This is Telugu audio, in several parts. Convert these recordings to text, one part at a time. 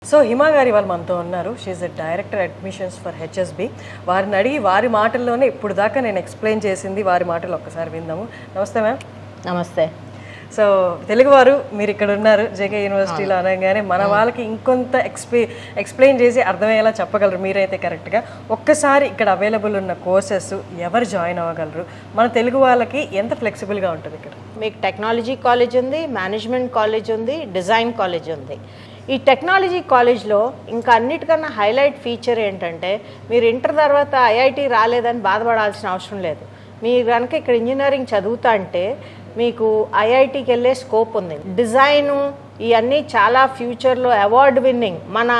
సో హిమా గారు వాళ్ళు మనతో ఉన్నారు. She the director admissions for HSB. వారిని అడిగి వారి మాటల్లోనే ఇప్పుడు దాకా నేను ఎక్స్ప్లెయిన్ చేసింది వారి మాటలు ఒక్కసారి విందాము. నమస్తే మ్యామ్. నమస్తే. సో తెలుగువారు మీరు ఇక్కడ ఉన్నారు జేకే యూనివర్సిటీలో అనగానే మన వాళ్ళకి ఇంకొంత ఎక్స్ప్లెయిన్ చేసి అర్థమయ్యేలా చెప్పగలరు మీరైతే కరెక్ట్గా. ఒక్కసారి ఇక్కడ అవైలబుల్ ఉన్న కోర్సెస్ ఎవరు జాయిన్ అవ్వగలరు, మన తెలుగు వాళ్ళకి ఎంత ఫ్లెక్సిబుల్గా ఉంటుంది ఇక్కడ? మీకు టెక్నాలజీ కాలేజ్ ఉంది, మేనేజ్మెంట్ కాలేజ్ ఉంది, డిజైన్ కాలేజ్ ఉంది. ఈ టెక్నాలజీ కాలేజ్లో ఇంకా అన్నిటికన్నా హైలైట్ ఫీచర్ ఏంటంటే మీరు ఇంటర్ తర్వాత ఐఐటి రాలేదని బాధపడాల్సిన అవసరం లేదు. మీరు కనుక ఇక్కడ ఇంజనీరింగ్ చదువుతా అంటే మీకు ఐఐటికి వెళ్ళే స్కోప్ ఉంది. డిజైను ఇవన్నీ చాలా ఫ్యూచర్లో అవార్డు విన్నింగ్. మన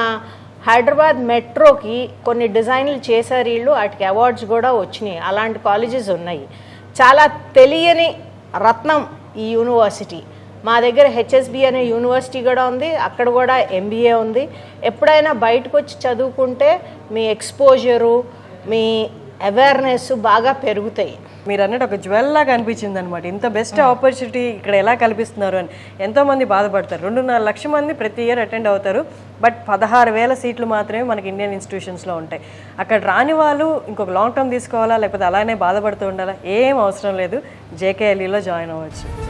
హైదరాబాద్ మెట్రోకి కొన్ని డిజైన్లు చేశారు వీళ్ళు, వాటికి అవార్డ్స్ కూడా వచ్చినాయి. అలాంటి కాలేజెస్ ఉన్నాయి. చాలా తెలియని రత్నం ఈ యూనివర్సిటీ. మా దగ్గర హెచ్ఎస్బి అనే యూనివర్సిటీ కూడా ఉంది, అక్కడ కూడా ఎంబీఏ ఉంది. ఎప్పుడైనా బయటకు వచ్చి చదువుకుంటే మీ ఎక్స్పోజరు, మీ అవేర్నెస్ బాగా పెరుగుతాయి. మీరు అన్నట్టు ఒక జ్యువెల్ లాగా అనిపించింది అనమాట. ఇంత బెస్ట్ ఆపర్చునిటీ ఇక్కడ ఎలా కల్పిస్తున్నారు అని ఎంతోమంది బాధపడతారు. 2.5 లక్షల మంది ప్రతి ఇయర్ అటెండ్ అవుతారు, బట్ 16,000 సీట్లు మాత్రమే మనకి ఇండియన్ ఇన్స్టిట్యూషన్స్లో ఉంటాయి. అక్కడ రాని వాళ్ళు ఇంకొక లాంగ్ టర్మ్ తీసుకోవాలా, లేకపోతే అలానే బాధపడుతూ ఉండాలా, ఏం అవసరం లేదు, జేకేఎల్ఈలో జాయిన్ అవ్వచ్చు.